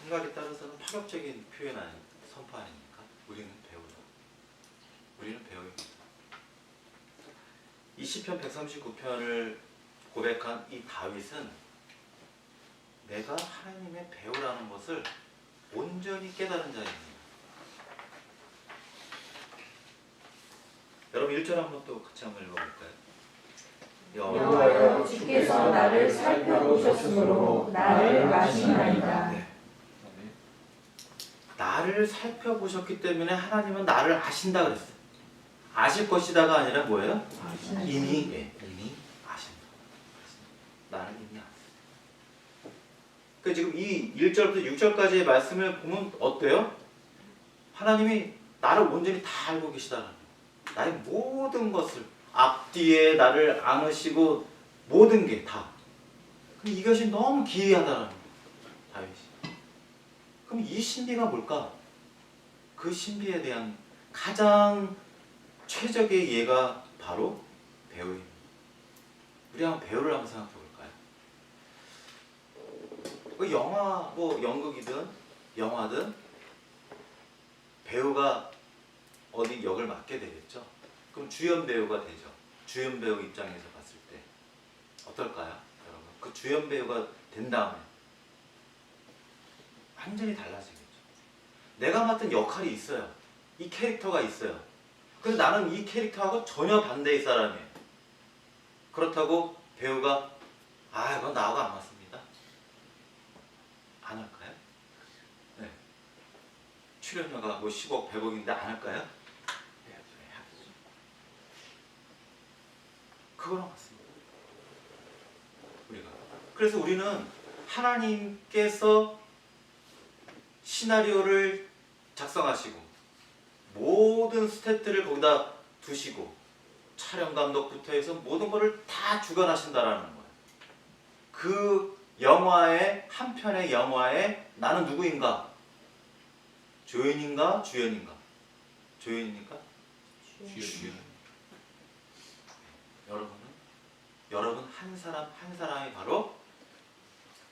생각에 따라서는 파격적인 표현 선포 아닙니까? 우리는 배우다. 우리는 배우입니다. 이 시편 139편을 고백한 이 다윗은 내가 하나님의 배우라는 것을 온전히 깨달은 자입니다. 여러분 1절 한번 또 같이 한번 읽어볼까요? 여호와여 주께서 나를 살펴보셨으므로 나를 아시나이다. 네. 나를 살펴보셨기 때문에 하나님은 나를 아신다 그랬어요. 아실 것이다가 아니라 뭐예요? 이미 아신다. 나를 이미 아신다. 그 지금 이 1절부터 6절까지의 말씀을 보면 어때요? 하나님이 나를 온전히 다 알고 계시다는 거예요. 나의 모든 것을 앞뒤에 나를 안으시고 모든 게 다. 그럼 이것이 너무 기이하다는 거예요. 다윗이. 그럼 이 신비가 뭘까? 그 신비에 대한 가장 최적의 예가 바로 배우입니다. 우리 한번 배우를 한번 생각해 볼까요? 영화, 연극이든 영화든 배우가 어디 역을 맡게 되겠죠. 그럼 주연 배우가 되죠. 주연 배우 입장에서 봤을 때 어떨까요, 여러분? 그 주연 배우가 된 다음에 완전히 달라지겠죠. 내가 맡은 역할이 있어요. 이 캐릭터가 있어요. 그래서 나는 이 캐릭터하고 전혀 반대의 사람이에요. 그렇다고 배우가 이건 나하고 안 맞습니다. 안 할까요? 네. 출연료가 10억, 100억인데 안 할까요? 네, 하겠죠. 그거랑 같습니다. 우리가. 그래서 우리는 하나님께서 시나리오를 작성하시고 모든 스태프들을 거기다 두시고 촬영 감독부터 해서 모든 것을 다 주관하신다라는 거예요. 그 영화의 한 편의 영화에 나는 누구인가? 조연인가? 주연인가? 조연입니까? 주연. 여러분 한 사람 한 사람이 바로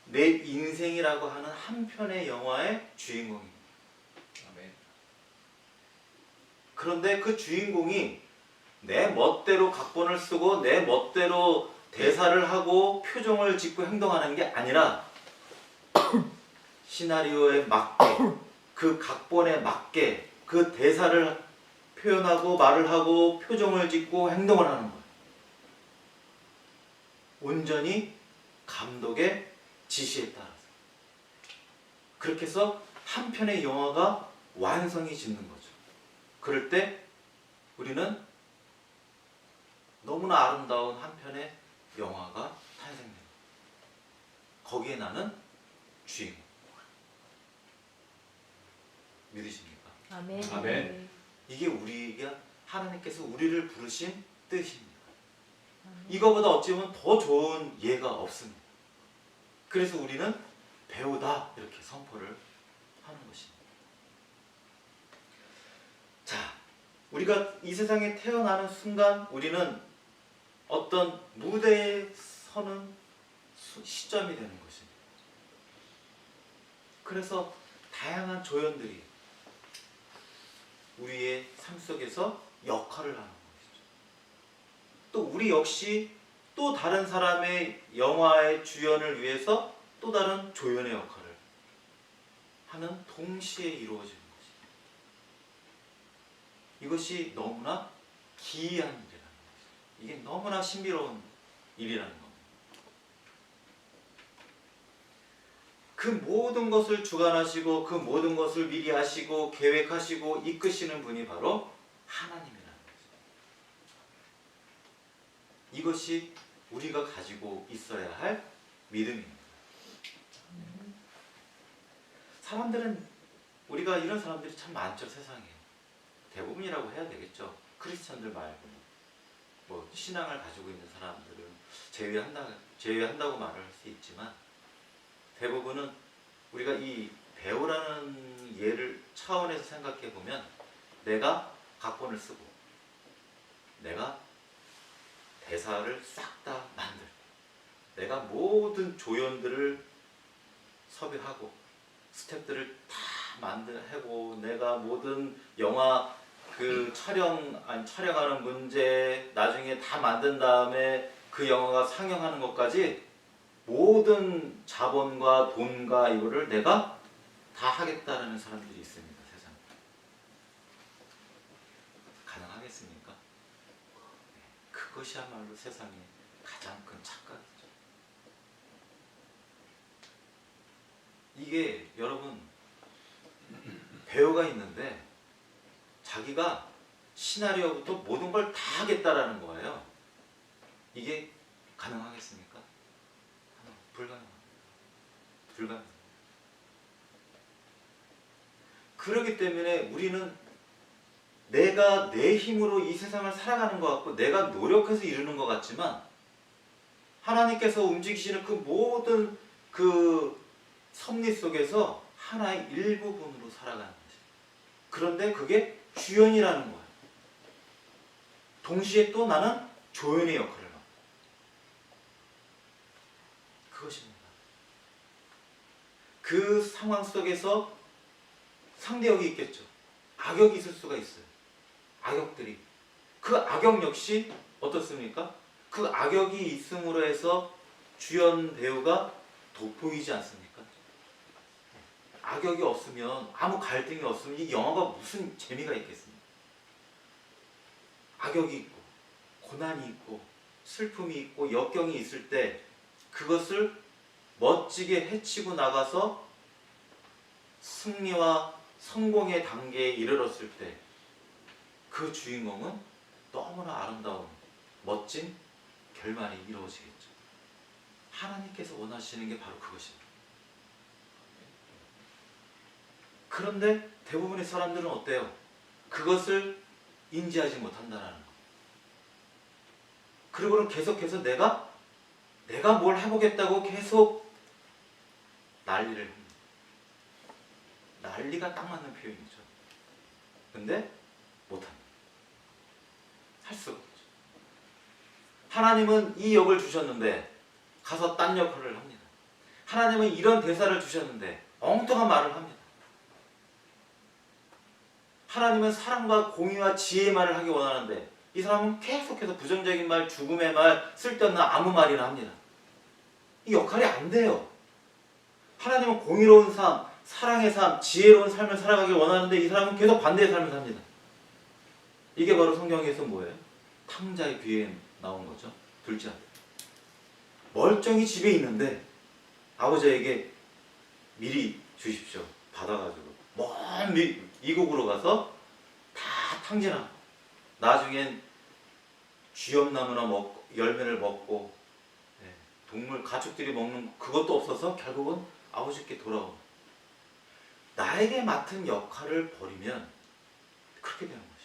내 인생이라고 하는 한 편의 영화의 주인공입니다. 아멘. 그런데 그 주인공이 내 멋대로 각본을 쓰고 내 멋대로 대사를 하고 표정을 짓고 행동하는 게 아니라 시나리오에 맞게 그 각본에 맞게 그 대사를 표현하고 말을 하고 표정을 짓고 행동을 하는 거예요. 온전히 감독의 지시에 따라서. 그렇게 해서 한 편의 영화가 완성이 짓는 거죠. 그럴 때 우리는 너무나 아름다운 한 편의 영화가 탄생됩니다. 거기에 나는 주인공. 믿으십니까? 아멘. 아멘. 이게 우리가 하나님께서 우리를 부르신 뜻입니다. 이거보다 어찌 보면 더 좋은 예가 없습니다. 그래서 우리는 배우다 이렇게 선포를 하는 것입니다. 자, 우리가 이 세상에 태어나는 순간 우리는 어떤 무대에 서는 시점이 되는 것입니다. 그래서 다양한 조연들이 우리의 삶 속에서 역할을 하는 것이죠. 또 우리 역시 또 다른 사람의 영화의 주연을 위해서 또 다른 조연의 역할을 하는 동시에 이루어지는 것입니다. 이것이 너무나 기이한 일이라는 것이죠. 이게 너무나 신비로운 일이라는 겁니다. 그 모든 것을 주관하시고 그 모든 것을 미리 하시고 계획하시고 이끄시는 분이 바로 하나님이라는 거죠. 이것이 우리가 가지고 있어야 할 믿음입니다. 사람들은 우리가 이런 사람들이 참 많죠. 세상에. 대부분이라고 해야 되겠죠. 크리스천들 말고 뭐 신앙을 가지고 있는 사람들은 제외한다고 말을 할 수 있지만 대부분은 우리가 이 배우라는 예를 차원에서 생각해 보면 내가 각본을 쓰고 내가 대사를 싹 다 만들 내가 모든 조연들을 섭외하고 스텝들을 다 하고 내가 모든 영화 그 촬영하는 문제 나중에 다 만든 다음에 그 영화가 상영하는 것까지 모든 자본과 돈과 이거를 내가 다 하겠다라는 사람들이 있습니다. 세상에. 가능하겠습니까? 그것이야말로 세상에 가장 큰 착각이죠. 이게 여러분 배우가 있는데 자기가 시나리오부터 모든 걸 다 하겠다라는 거예요. 이게 가능하겠습니까? 불가능합니다. 불가능합니다. 그렇기 때문에 우리는 내가 내 힘으로 이 세상을 살아가는 것 같고 내가 노력해서 이루는 것 같지만 하나님께서 움직이시는 그 모든 그 섭리 속에서 하나의 일부분으로 살아가는 거죠. 그런데 그게 주연이라는 거예요. 동시에 또 나는 조연의 역할을 하고 그것입니다. 그 상황 속에서 상대역이 있겠죠. 악역이 있을 수가 있어요. 악역들이. 그 악역 역시 어떻습니까? 그 악역이 있음으로 해서 주연 배우가 돋보이지 않습니까? 악역이 없으면 아무 갈등이 없으면 이 영화가 무슨 재미가 있겠습니까? 악역이 있고 고난이 있고 슬픔이 있고 역경이 있을 때 그것을 멋지게 헤치고 나가서 승리와 성공의 단계에 이르렀을 때 그 주인공은 너무나 아름다운 멋진 결말이 이루어지겠죠. 하나님께서 원하시는 게 바로 그것입니다. 그런데 대부분의 사람들은 어때요? 그것을 인지하지 못한다는 거. 그리고는 계속해서 내가 뭘 해보겠다고 계속 난리를 합니다. 난리가 딱 맞는 표현이죠. 근데 못합니다. 할 수가 없죠. 하나님은 이 역을 주셨는데 가서 딴 역할을 합니다. 하나님은 이런 대사를 주셨는데 엉뚱한 말을 합니다. 하나님은 사랑과 공의와 지혜의 말을 하기 원하는데 이 사람은 계속해서 부정적인 말, 죽음의 말, 쓸데없는 아무 말이나 합니다. 이 역할이 안 돼요. 하나님은 공의로운 삶, 사랑의 삶, 지혜로운 삶을 살아가길 원하는데 이 사람은 계속 반대의 삶을 삽니다. 이게 바로 성경에서 뭐예요? 탕자의 귀에 나온 거죠. 둘째 아들. 멀쩡히 집에 있는데 아버지에게 미리 주십시오. 받아가지고 먼 이국으로 가서 다 탕진하고 나중엔 쥐엄나무나 먹고 열매를 먹고 동물 가축들이 먹는 그것도 없어서 결국은 아버지께 돌아옵니다. 나에게 맡은 역할을 버리면 그렇게 되는 것이에요.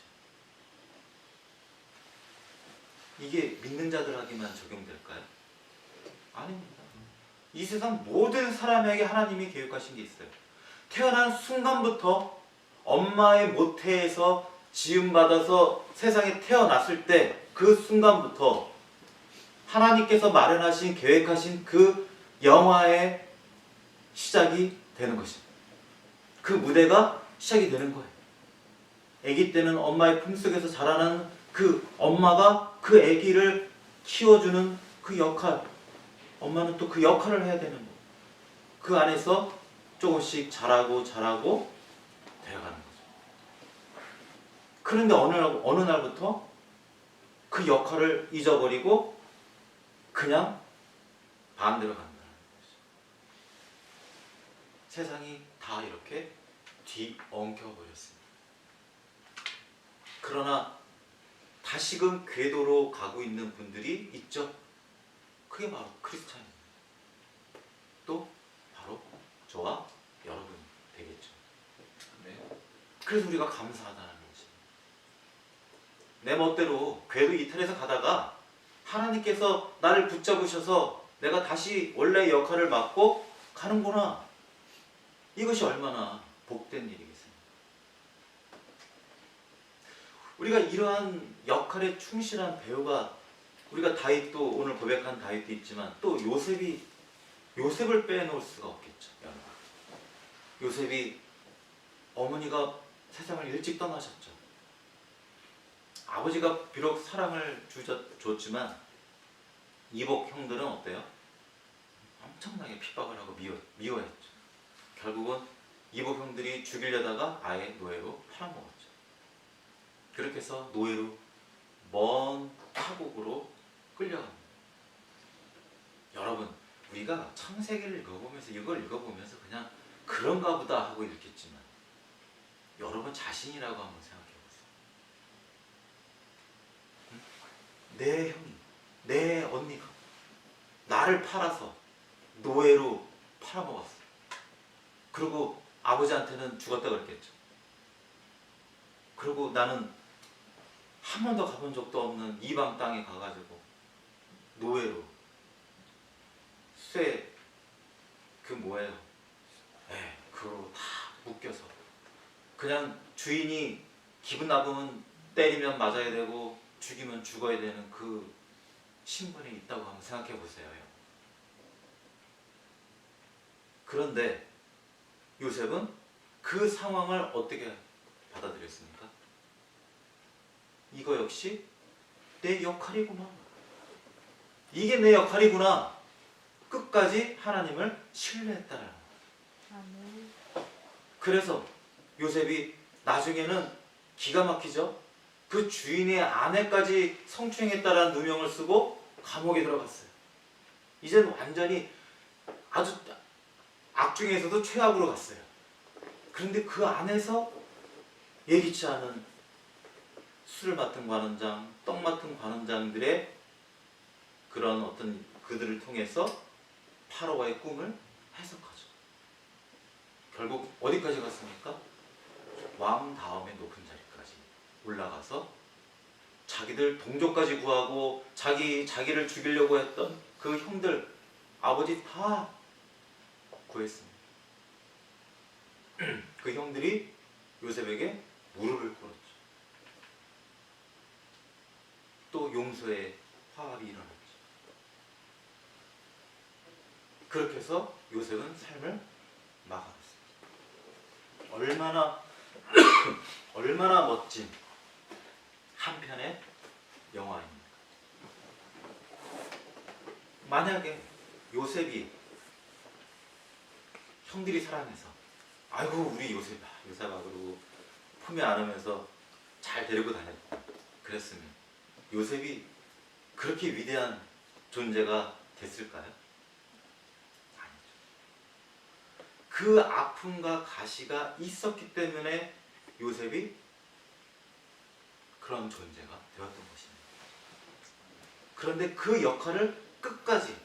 이게 믿는 자들에게만 적용될까요? 아닙니다. 이 세상 모든 사람에게 하나님이 계획하신 게 있어요. 태어난 순간부터 엄마의 모태에서 지음받아서 세상에 태어났을 때 그 순간부터 하나님께서 마련하신 계획하신 그 영화의 시작이 되는 것입니다. 그 무대가 시작이 되는 거예요. 아기 때는 엄마의 품속에서 자라나는 그 엄마가 그 아기를 키워주는 그 역할, 엄마는 또 그 역할을 해야 되는 거예요. 그 안에서 조금씩 자라고 되어가는 거죠. 그런데 어느 날부터 그 역할을 잊어버리고 그냥 반대로 간다는 거죠. 세상이 다 이렇게 뒤엉켜버렸습니다. 그러나 다시금 궤도로 가고 있는 분들이 있죠. 그게 바로 크리스찬입니다. 또 바로 저와 여러분 되겠죠. 그래서 우리가 감사하다는 거지. 내 멋대로 궤도 이탈해서 가다가 하나님께서 나를 붙잡으셔서 내가 다시 원래의 역할을 맡고 가는구나. 이것이 얼마나 복된 일이겠습니까? 우리가 이러한 역할에 충실한 배우가 우리가 다윗도 오늘 고백한 다윗도 있지만 또 요셉을 빼놓을 수가 없겠죠. 여러분. 요셉이 어머니가 세상을 일찍 떠나셨죠. 아버지가 비록 사랑을 줬지만 이복 형들은 어때요? 엄청나게 핍박을 하고 미워했죠. 결국은 이복 형들이 죽이려다가 아예 노예로 팔아먹었죠. 그렇게 해서 노예로 먼 타국으로 끌려갑니다. 여러분, 우리가 창세기를 읽어보면서 이걸 읽어보면서 그냥 그런가 보다 하고 읽겠지만 여러분 자신이라고 한번 생각해 보세요. 내 형이, 내 언니가 나를 팔아서 노예로 팔아먹었어. 그리고 아버지한테는 죽었다 그랬겠죠. 그리고 나는 한 번도 가본 적도 없는 이방 땅에 가가지고 노예로 그 뭐예요? 그거 다 묶여서 그냥 주인이 기분 나쁘면 때리면 맞아야 되고 죽이면 죽어야 되는 그 신분이 있다고 한번 생각해 보세요. 그런데 요셉은 그 상황을 어떻게 받아들였습니까? 이거 역시 내 역할이구나. 이게 내 역할이구나. 끝까지 하나님을 신뢰했다라는 거예요. 그래서 요셉이 나중에는 기가 막히죠. 그 주인의 아내까지 성추행했다라는 누명을 쓰고 감옥에 들어갔어요. 이제는 완전히 아주 악 중에서도 최악으로 갔어요. 그런데 그 안에서 예기치 않은 술을 맡은 관원장, 떡 맡은 관원장들의 그런 어떤 그들을 통해서 파로와의 꿈을 해석하죠. 결국 어디까지 갔습니까? 왕 다음에 높은 자리까지 올라가서 자기들 동족까지 구하고 자기를 죽이려고 했던 그 형들, 아버지 다 구했습니다. 그 형들이 요셉에게 무릎을 꿇었죠. 또 용서의 화합이 일어났죠. 그렇게 해서 요셉은 삶을 막아냈습니다. 얼마나 멋진 한 편의 영화입니다. 만약에 요셉이 형들이 사랑해서 아이고 우리 요셉아 그러고 품에 안으면서 잘 데리고 다녔고 그랬으면 요셉이 그렇게 위대한 존재가 됐을까요? 아니죠. 그 아픔과 가시가 있었기 때문에 요셉이 그런 존재가 되었던 것입니다. 그런데 그 역할을 끝까지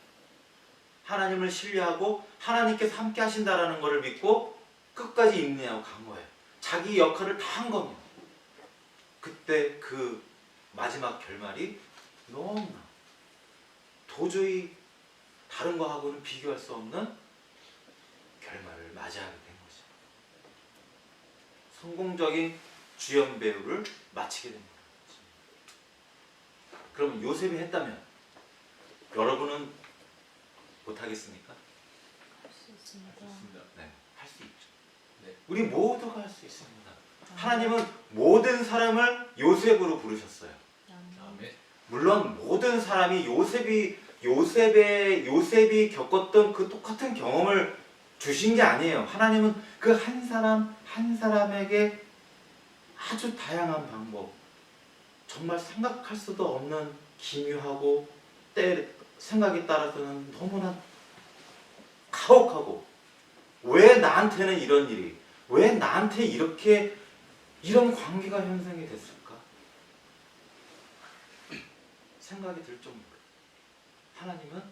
하나님을 신뢰하고 하나님께서 함께 하신다라는 것을 믿고 끝까지 인내하고 간 거예요. 자기 역할을 다 한 겁니다. 그때 그 마지막 결말이 너무나 도저히 다른 거하고는 비교할 수 없는 결말을 맞이하게 된 거죠. 성공적인 주연 배우를 마치게 된 거예요. 그러면 요셉이 했다면 여러분은 못하겠습니까? 할 수 있습니다. 네, 할 수 있죠. 네. 우리 모두가 할 수 있습니다. 하나님은 모든 사람을 요셉으로 부르셨어요. 아멘. 물론 모든 사람이 요셉이 겪었던 그 똑같은 경험을 주신 게 아니에요. 하나님은 그 한 사람 한 사람에게 아주 다양한 방법, 정말 생각할 수도 없는 기묘하고 생각에 따라서는 너무나 가혹하고 왜 나한테는 이런 일이, 왜 나한테 이런 관계가 형성이 됐을까? 생각이 들 정도로 하나님은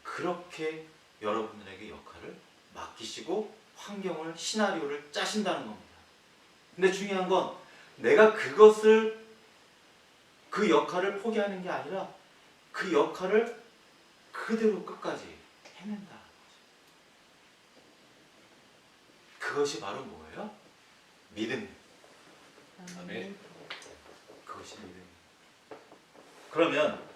그렇게 여러분들에게 역할을 맡기시고 환경을, 시나리오를 짜신다는 겁니다. 근데 중요한 건 내가 그 역할을 포기하는 게 아니라 그 역할을 그대로 끝까지 해낸다는 거죠. 그것이 바로 뭐예요? 믿음. 아멘. 그것이 믿음입니다. 그러면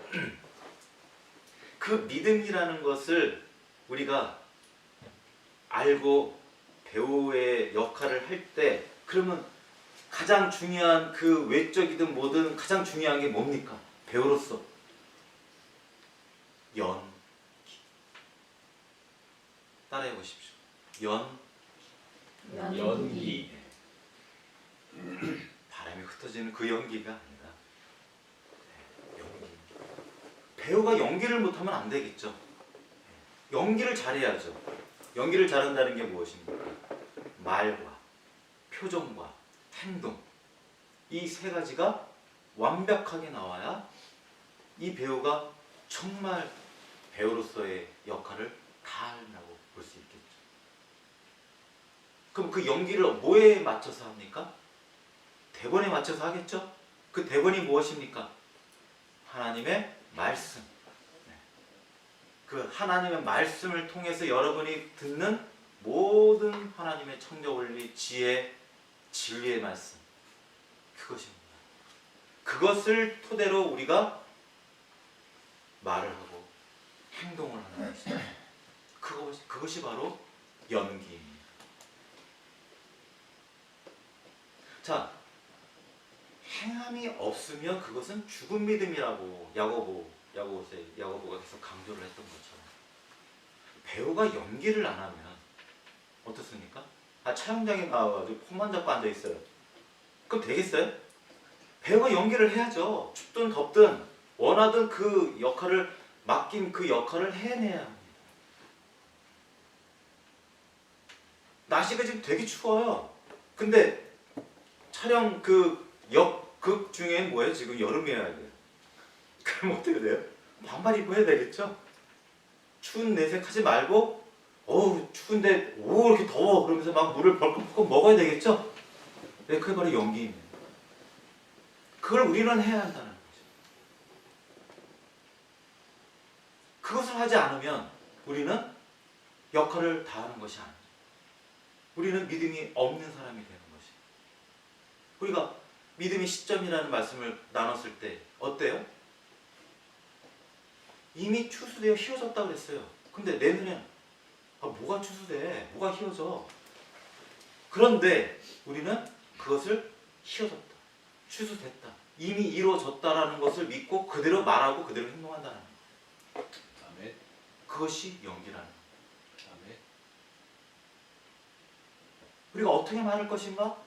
그 믿음이라는 것을 우리가 알고 배우의 역할을 할 때 그러면 가장 중요한 그 외적이든 뭐든 가장 중요한 게 뭡니까? 배우로서 연기. 따라해 보십시오. 연기. 바람이 흩어지는 그 연기가 아니라 연기. 배우가 연기를 못하면 안 되겠죠. 연기를 잘해야죠. 연기를 잘한다는 게 무엇입니까? 말과 표정과 행동, 이 세 가지가 완벽하게 나와야 이 배우가 정말 배우로서의 역할을 다한다고 볼 수 있겠죠. 그럼 그 연기를 뭐에 맞춰서 합니까? 대본에 맞춰서 하겠죠? 그 대본이 무엇입니까? 하나님의 말씀. 그 하나님의 말씀을 통해서 여러분이 듣는 모든 하나님의 청력 원리, 지혜, 진리의 말씀, 그것입니다. 그것을 토대로 우리가 말을 하고 행동을 하는 것이죠. 그것이 바로 연기입니다. 자, 행함이 없으면 그것은 죽은 믿음이라고 야고보가 계속 강조를 했던 것처럼 배우가 연기를 안 하면 어떻습니까? 촬영장에 나와가지고 폰만 잡고 앉아 있어요. 그럼 되겠어요? 배우가 연기를 해야죠. 춥든 덥든 원하든 그 역할을 맡긴 그 역할을 해내야 합니다. 날씨가 지금 되게 추워요. 근데 촬영 그 역극 중에 뭐예요? 지금 여름이어야 돼요. 그럼 어떻게 돼요? 반팔 입고 해야 되겠죠? 추운 내색하지 말고 어우 추운데 오 이렇게 더워 그러면서 막 물을 벌컥벌컥 먹어야 되겠죠? 네, 그게 바로 연기입니다. 그걸 우리는 해야 한다는 거죠. 그것을 하지 않으면 우리는 역할을 다하는 것이 아니에요. 우리는 믿음이 없는 사람이 되는 것이에요. 우리가 믿음의 시점이라는 말씀을 나눴을 때 어때요? 이미 추수되어 휘어졌다고 그랬어요. 근데 내 눈에는 뭐가 추수돼? 뭐가 휘어져? 그런데 우리는 그것을 휘어졌다. 추수됐다. 이미 이루어졌다라는 것을 믿고 그대로 말하고 그대로 행동한다는 거예요. 아멘. 그것이 연기라는 거예요. 아멘. 우리가 어떻게 말할 것인가?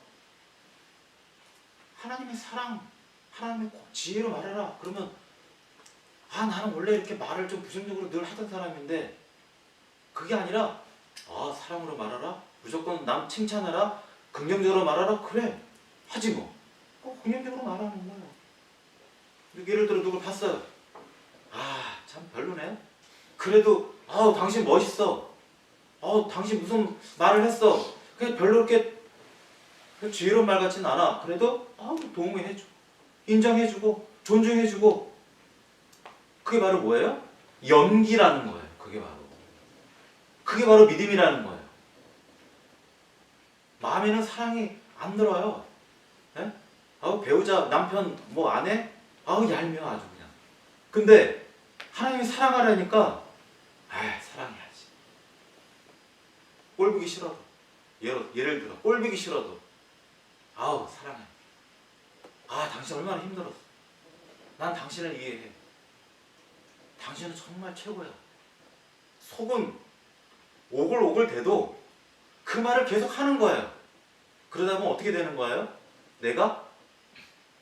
하나님의 사랑, 하나님의 지혜로 말해라. 그러면 나는 원래 이렇게 말을 좀 부정적으로 늘 하던 사람인데 그게 아니라 사랑으로 말하라. 무조건 남 칭찬하라. 긍정적으로 말하라. 그래. 하지 뭐. 긍정적으로 말하는 거예요. 예를 들어 누굴 봤어요. 참 별로네. 그래도 당신 멋있어. 당신 무슨 말을 했어. 그냥 별로 이렇게 지혜로운 말 같진 않아. 그래도 동의해주고 인정해주고 존중해주고 그게 바로 뭐예요? 연기라는 거예요. 그게 바로 믿음이라는 거예요. 마음에는 사랑이 안 들어요. 예? 배우자, 남편, 뭐 아내? 얄미워 아주 그냥. 근데 하나님이 사랑하라니까 사랑해야지. 꼴 보기 싫어도 예를 들어 꼴 보기 싫어도 사랑해. 당신 얼마나 힘들었어. 난 당신을 이해해. 당신은 정말 최고야. 속은 오글오글 돼도 그 말을 계속 하는 거예요. 그러다 보면 어떻게 되는 거예요? 내가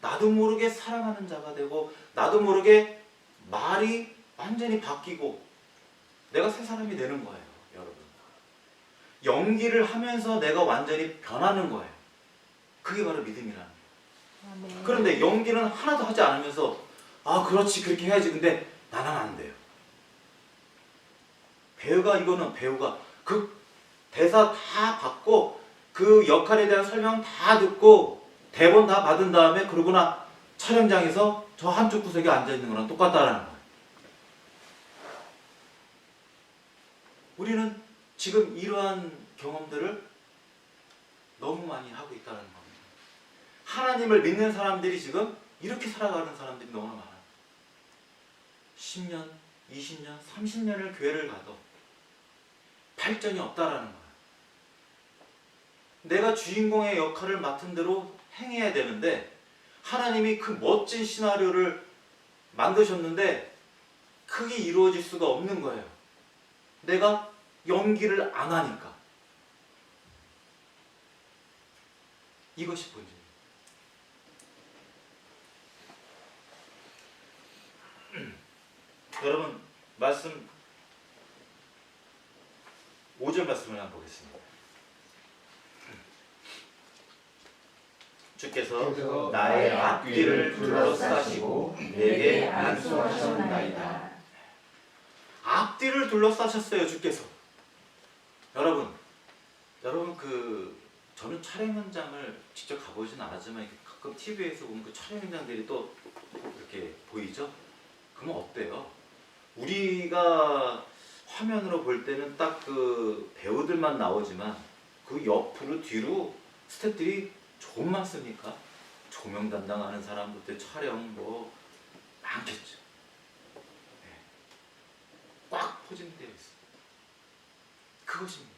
나도 모르게 사랑하는 자가 되고 나도 모르게 말이 완전히 바뀌고 내가 새 사람이 되는 거예요. 여러분. 연기를 하면서 내가 완전히 변하는 거예요. 그게 바로 믿음이라는 거예요. 아멘. 그런데 연기는 하나도 하지 않으면서 그렇지 그렇게 해야지. 근데 나는 안 돼요. 배우가 그 대사 다 받고 그 역할에 대한 설명 다 듣고 대본 다 받은 다음에 그러고나 촬영장에서 저 한쪽 구석에 앉아있는 거랑 똑같다라는 거예요. 우리는 지금 이러한 경험들을 너무 많이 하고 있다는 겁니다. 하나님을 믿는 사람들이 지금 이렇게 살아가는 사람들이 너무나 많아요. 10년, 20년, 30년을 교회를 가도 발전이 없다라는 거예요. 내가 주인공의 역할을 맡은 대로 행해야 되는데 하나님이 그 멋진 시나리오를 만드셨는데 그게 이루어질 수가 없는 거예요. 내가 연기를 안 하니까. 이것이 본질이에요. 여러분 말씀 5절 말씀을 한번 보겠습니다. 주께서 나의 앞뒤를 둘러싸시고 내게 안수하셨나이다. 앞뒤를 둘러싸셨어요, 주께서. 여러분 저는 촬영 현장을 직접 가보진 않았지만 이렇게 가끔 TV에서 보면 그 촬영 현장들이 또 이렇게 보이죠? 그러면 어때요? 우리가 화면으로 볼 때는 딱 그 배우들만 나오지만 그 옆으로 뒤로 스태프들이 좀 많습니까? 조명 담당하는 사람부터 촬영 뭐 많겠죠. 네. 꽉 포진되어 있어요. 그것입니다.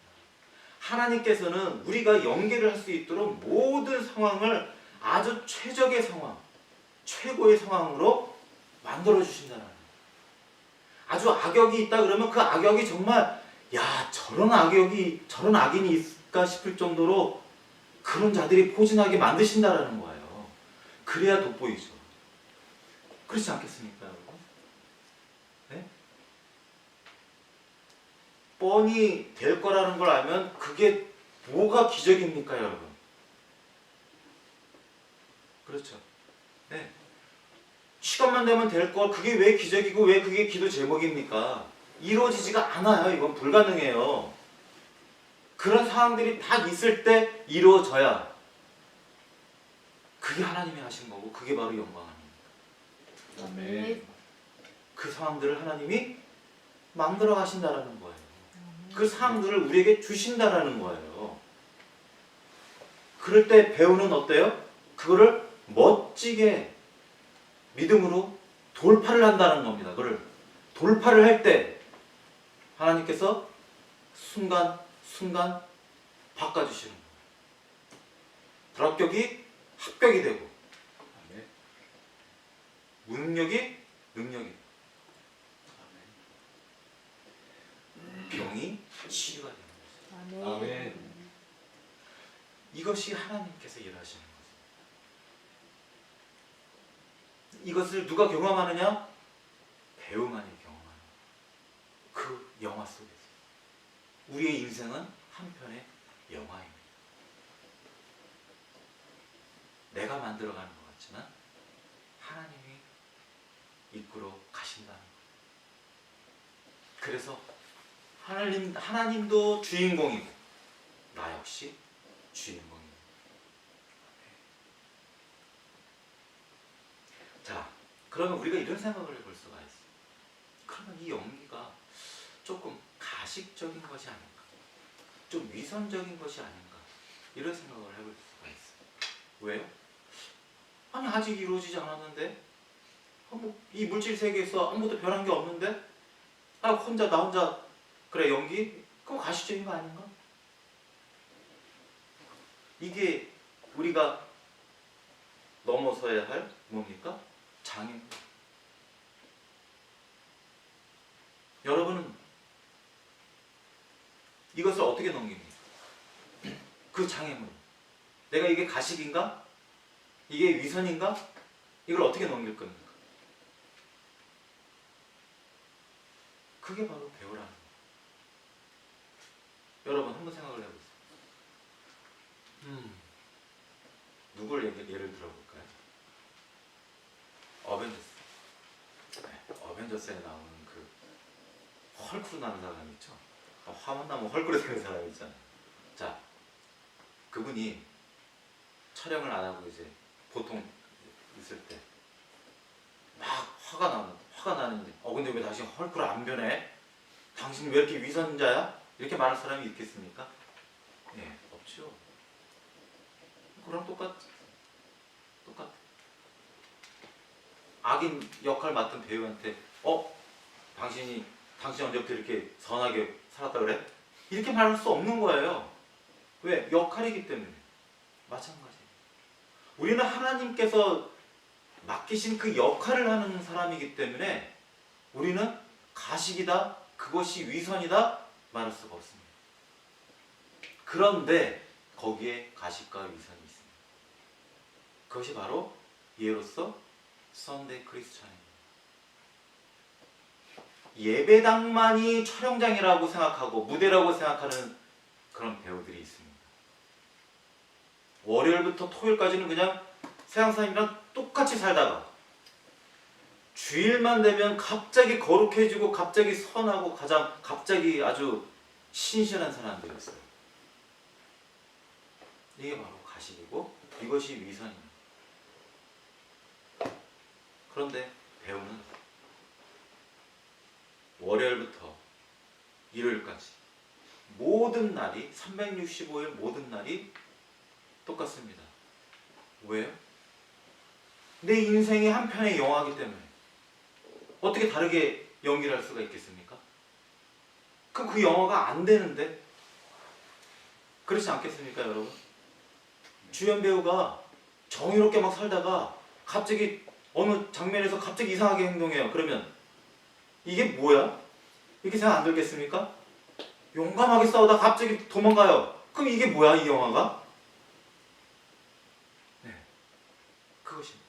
하나님께서는 우리가 연기를 할 수 있도록 모든 상황을 아주 최적의 상황, 최고의 상황으로 만들어 주신다는 거예요. 아주 악역이 있다 그러면 그 악역이 정말 야 저런 악인이 있을까 싶을 정도로 그런 자들이 포진하게 만드신다라는 거예요. 그래야 돋보이죠. 그렇지 않겠습니까, 여러분? 네? 뻔히 될 거라는 걸 알면 그게 뭐가 기적입니까, 여러분? 그렇죠. 네. 시간만 되면 될 걸 그게 왜 기적이고 왜 그게 기도 제목입니까? 이루어지지가 않아요. 이건 불가능해요. 그런 상황들이 다 있을 때 이루어져야 그게 하나님이 하신 거고 그게 바로 영광 아닙니까? 아멘. 그 상황들을 하나님이 만들어 가신다라는 거예요. 그 상황들을 우리에게 주신다라는 거예요. 그럴 때 배우는 어때요? 그거를 멋지게 믿음으로 돌파를 한다는 겁니다. 그걸 돌파를 할 때 하나님께서 순간 바꿔주시는 거예요. 불합격이 합격이 되고 아멘. 무능력이 능력이 병이 치유가 되는 거죠. 아멘. 이것이 하나님께서 일하시는 거죠. 이것을 누가 경험하느냐? 배우만이 경험하는 그 영화 속에서 우리의 인생은 한편의 영화입니다. 내가 만들어가는 것 같지만 하나님이 이끌어 가신다는 거예요. 그래서 하나님도 주인공이고 나 역시 주인공입니다. 자, 그러면 우리가 이런 생각을 해볼 수가 있어요. 그러면 이 연기가 조금 가식적인 것이 아닌가? 좀 위선적인 것이 아닌가? 이런 생각을 해볼 수가 있어요. 왜요? 아니 아직 이루어지지 않았는데 이 물질 세계에서 아무것도 변한 게 없는데 나 혼자 그래 연기? 그럼 가식적인 거 아닌가? 이게 우리가 넘어서야 할 뭡니까? 장애입니다. 여러분은 이것을 어떻게 넘깁니까? 그 장애물. 내가 이게 가식인가? 이게 위선인가? 이걸 어떻게 넘길 겁니까? 그게 바로 배우라는 거예요. 여러분 한번 생각을 해보세요. 누굴 예를 들어볼까요? 어벤져스. 네, 어벤져스에 나오는 그 헐크로 나는 사람 있죠? 화만 나면 헐크로 되는 사람 있잖아요. 자, 그분이 촬영을 안 하고 이제 보통 있을 때 막 화가 나는데 근데 왜 당신 헐크로 안 변해? 당신 왜 이렇게 위선자야? 이렇게 말할 사람이 있겠습니까? 네, 없죠. 그럼 똑같아. 악인 역할 맡은 배우한테 당신 언제부터 이렇게 선하게 살았다 그래? 이렇게 말할 수 없는 거예요. 왜? 역할이기 때문에. 마찬가지예요. 우리는 하나님께서 맡기신 그 역할을 하는 사람이기 때문에 우리는 가식이다, 그것이 위선이다 말할 수가 없습니다. 그런데 거기에 가식과 위선이 있습니다. 그것이 바로 예로서 썬데이 크리스찬입니다. 예배당만이 촬영장이라고 생각하고 무대라고 생각하는 그런 배우들이 있습니다. 월요일부터 토요일까지는 그냥 세상 사람이랑 똑같이 살다가 주일만 되면 갑자기 거룩해지고 갑자기 선하고 갑자기 아주 신실한 사람들이었어요. 이게 바로 가식이고 이것이 위선입니다. 그런데 배우는 월요일부터 일요일까지 모든 날이 365일 모든 날이 똑같습니다. 왜요? 내 인생의 한 편의 영화이기 때문에 어떻게 다르게 연기를 할 수가 있겠습니까? 그럼 그 영화가 안 되는데 그렇지 않겠습니까, 여러분? 주연 배우가 정의롭게 막 살다가 갑자기 어느 장면에서 갑자기 이상하게 행동해요. 그러면 이게 뭐야? 이렇게 생각 안 들겠습니까? 용감하게 싸우다 갑자기 도망가요. 그럼 이게 뭐야, 이 영화가? 네, 그것입니다.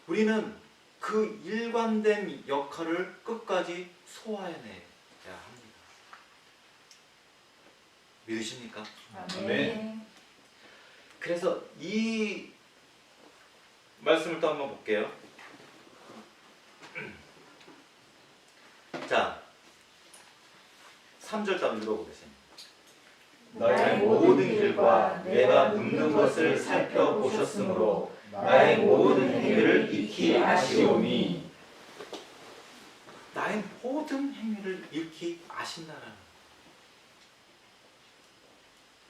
우리는 그 일관된 역할을 끝까지 소화해내야 합니다. 믿으십니까? 아멘. 그래서 이 말씀을 또 한번 볼게요. 자, 3절 또 한번 읽어보겠습니다. 나의 모든 길과 내가 묻는 것을 살펴보셨으므로 나의 모든 행위를 익히 아시오니. 나의 모든 행위를 익히 아신다라는.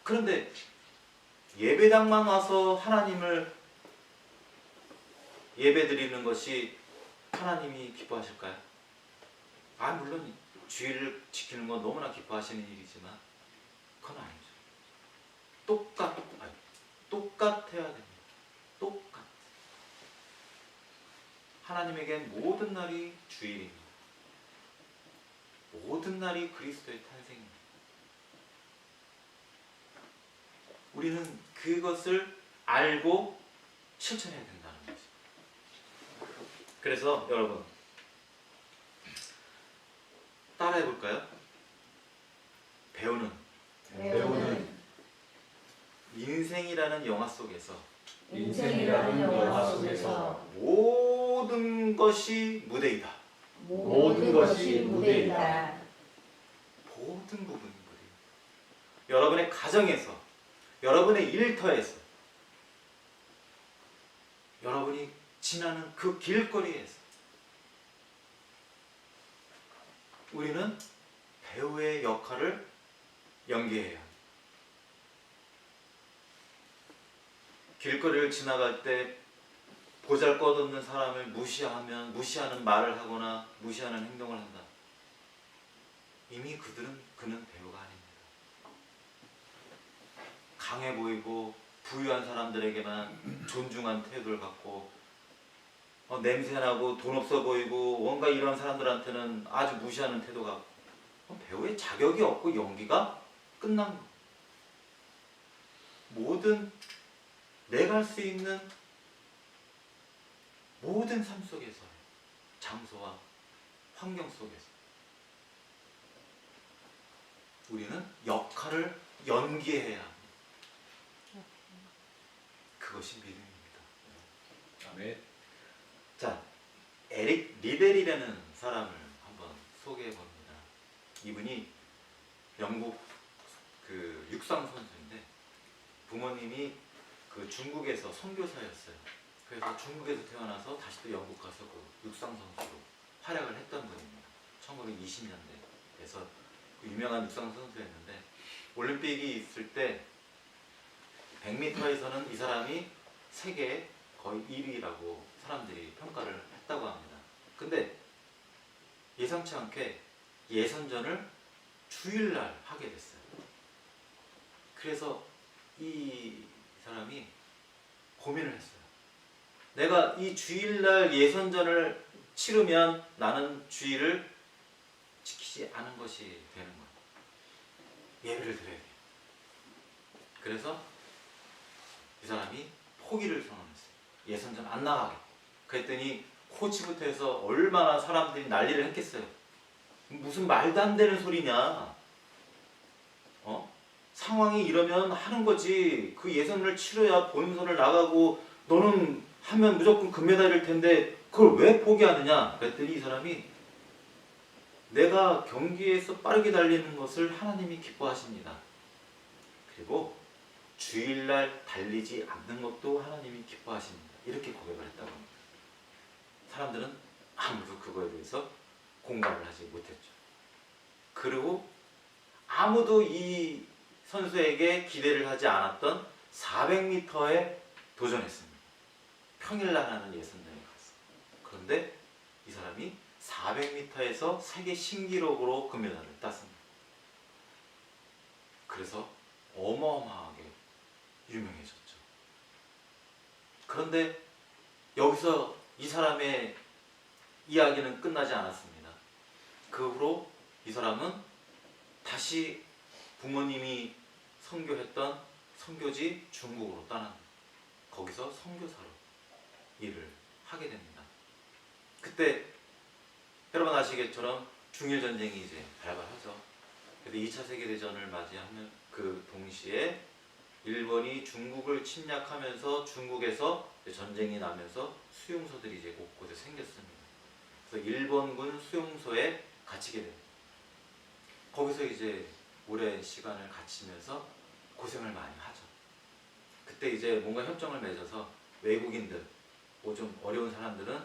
그런데 예배당만 와서 하나님을 예배드리는 것이 하나님이 기뻐하실까요? 물론 주의를 지키는 건 너무나 기뻐하시는 일이지만 그건 아니죠. 똑같아야 됩니다. 똑같. 하나님에겐 모든 날이 주일입니다. 모든 날이 그리스도의 탄생입니다. 우리는 그것을 알고 실천해야 된다는 거죠. 그래서 여러분 따라해 볼까요? 배우는 인생이라는 영화 속에서 모든 것이 무대이다. 모든 것이 무대이다. 모든 부분이 무대이다. 여러분의 가정에서, 여러분의 일터에서, 여러분이 지나는 그 길거리에서 우리는 배우의 역할을 연기해야 합니다. 길거리를 지나갈 때 보잘것없는 사람을 무시하는 말을 하거나 무시하는 행동을 한다. 이미 그는 배우가 아닙니다. 강해 보이고 부유한 사람들에게만 존중한 태도를 갖고 냄새나고 돈 없어 보이고 뭔가 이런 사람들한테는 아주 무시하는 태도가 배우의 자격이 없고 연기가 끝난 거. 모든 내가 할 수 있는 모든 삶 속에서 장소와 환경 속에서 우리는 역할을 연기해야 합니다. 그것이 믿음입니다. 아멘. 자, 에릭 리델이라는 사람을 한번 소개해 봅니다. 이분이 영국 그 육상 선수인데 부모님이 그 중국에서 선교사였어요. 그래서 중국에서 태어나서 다시 또 영국 가서 그 육상 선수로 활약을 했던 분입니다. 1920년대에서 그 유명한 육상 선수였는데 올림픽이 있을 때 100m에서는 이 사람이 세계 거의 1위라고 사람들이 평가를 했다고 합니다. 근데 예상치 않게 예선전을 주일날 하게 됐어요. 그래서 이 사람이 고민을 했어요. 내가 이 주일날 예선전을 치르면 나는 주일을 지키지 않은 것이 되는 거야. 예배를 드려야 돼. 그래서 이 사람이 포기를 선언했어요. 예선전 안 나가게. 그랬더니 코치부터 해서 얼마나 사람들이 난리를 했겠어요. 무슨 말도 안 되는 소리냐. 상황이 이러면 하는 거지. 그 예선을 치러야 본선을 나가고 너는 하면 무조건 금메달일 텐데 그걸 왜 포기하느냐. 그랬더니 이 사람이 내가 경기에서 빠르게 달리는 것을 하나님이 기뻐하십니다. 그리고 주일날 달리지 않는 것도 하나님이 기뻐하십니다. 이렇게 고백을 했다고 합니다. 사람들은 아무도 그거에 대해서 공감을 하지 못했죠. 그리고 아무도 이 선수에게 기대를 하지 않았던 400m에 도전했습니다. 평일날 하는 예선전에 갔어요. 그런데 이 사람이 400m에서 세계 신기록으로 금메달을 땄습니다. 그래서 어마어마하게 유명해졌죠. 그런데 여기서 이 사람의 이야기는 끝나지 않았습니다. 그 후로 이 사람은 다시 부모님이 선교했던 선교지 중국으로 떠납니다. 거기서 선교사로 일을 하게 됩니다. 그때 여러분 아시겠처럼 중일전쟁이 이제 발발하죠. 그래서 2차 세계대전을 맞이하면 그 동시에 일본이 중국을 침략하면서 중국에서 전쟁이 나면서 수용소들이 이제 곳곳에 생겼습니다. 그래서 일본군 수용소에 갇히게 됩니다. 거기서 이제 오랜 시간을 갇히면서 고생을 많이 하죠. 그때 이제 뭔가 협정을 맺어서 외국인들, 좀 어려운 사람들은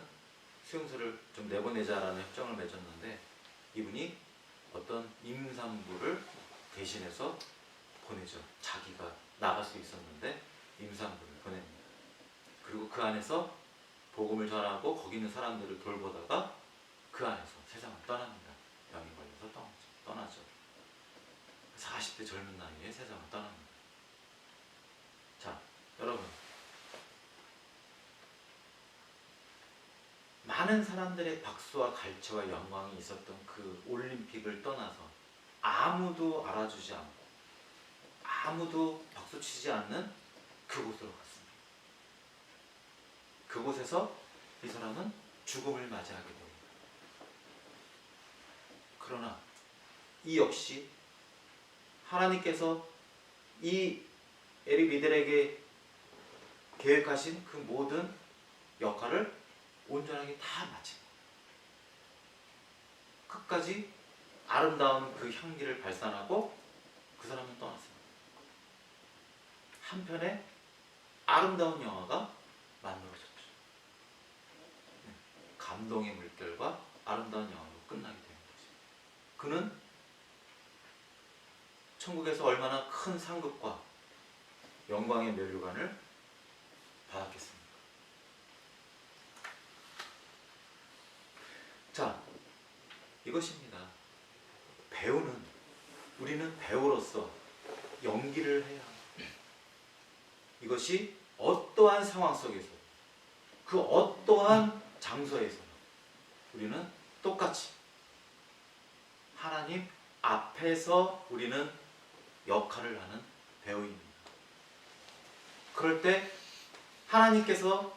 수용소를 좀 내보내자라는 협정을 맺었는데 이분이 어떤 임산부를 대신해서 보내죠. 자기가 나갈 수 있었는데 임산부를 보냅니다. 그리고 그 안에서 복음을 전하고 거기 있는 사람들을 돌보다가 그 안에서 세상을 떠납니다. 병이 걸려서 떠나죠. 40대 젊은 나이에 세상을 떠납니다. 자, 여러분, 많은 사람들의 박수와 갈채와 영광이 있었던 그 올림픽을 떠나서 아무도 알아주지 않고 아무도 박수치지 않는 그곳으로 갔습니다. 그곳에서 이 사람은 죽음을 맞이하게 됩니다. 그러나 이 역시 하나님께서 이 에릭 리델에게 계획하신 그 모든 역할을 온전하게 다 마친 거예요. 끝까지 아름다운 그 향기를 발산하고 그 사람은 떠났습니다. 한편의 아름다운 영화가 만들어졌죠. 감동의 물결과 아름다운 영화로 끝나게 되는 거죠. 그는 천국에서 얼마나 큰 상급과 영광의 면류관을 받았겠습니까? 자, 이것입니다. 우리는 배우로서 연기를 해야 합니다. 이것이 어떠한 상황 속에서, 그 어떠한 장소에서 우리는 똑같이 하나님 앞에서 우리는 역할을 하는 배우입니다. 그럴 때 하나님께서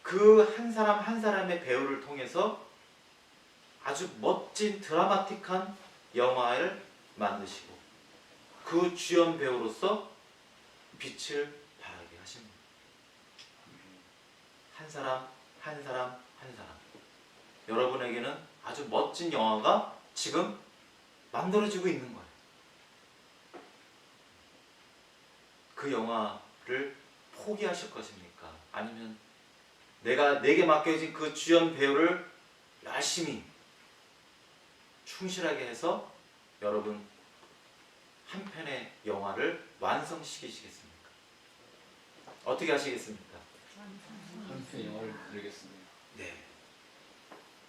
그 한 사람 한 사람의 배우를 통해서 아주 멋진 드라마틱한 영화를 만드시고 그 주연 배우로서 빛을 발하게 하십니다. 한 사람 한 사람 한 사람. 여러분에게는 아주 멋진 영화가 지금 만들어지고 있는 거예요. 그 영화를 포기하실 것입니까? 아니면 내게 맡겨진 그 주연 배우를 열심히 충실하게 해서 여러분 한 편의 영화를 완성시키시겠습니까? 어떻게 하시겠습니까? 한편 영화를 드리겠습니다. 네.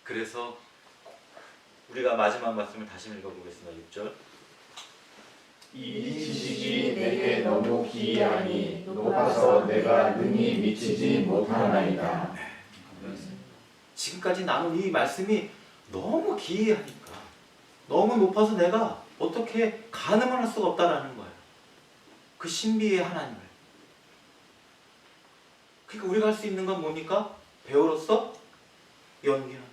그래서 우리가 마지막 말씀을 다시 읽어보겠습니다. 6절. 이 지식이 내게 너무 기이하니 높아서 내가 능히 미치지 못하나이다. 지금까지 나눈 이 말씀이 너무 기이하니까, 너무 높아서 내가 어떻게 가늠을 할 수가 없다라는 거예요. 그 신비의 하나님을. 그러니까 우리가 할 수 있는 건 뭡니까? 배우로서 연기하는.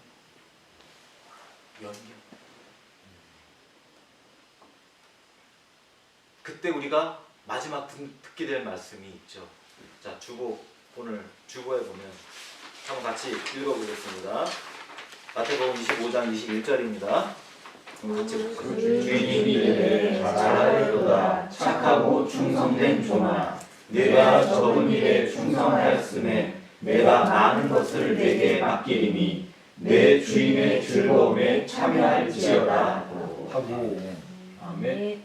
그때 우리가 마지막 듣게 될 말씀이 있죠. 자, 주보, 오늘 주보에 보면 한번 같이 읽어보겠습니다. 마태복음 25장 21절입니다. 그 주인이 이르되 잘하였도다 착하고 충성된 종아 내가 적은 일에 충성하였음에 내가 많은 것을 내게 맡기리니 내 주인의 즐거움에 참여할지어다. 하고 아멘.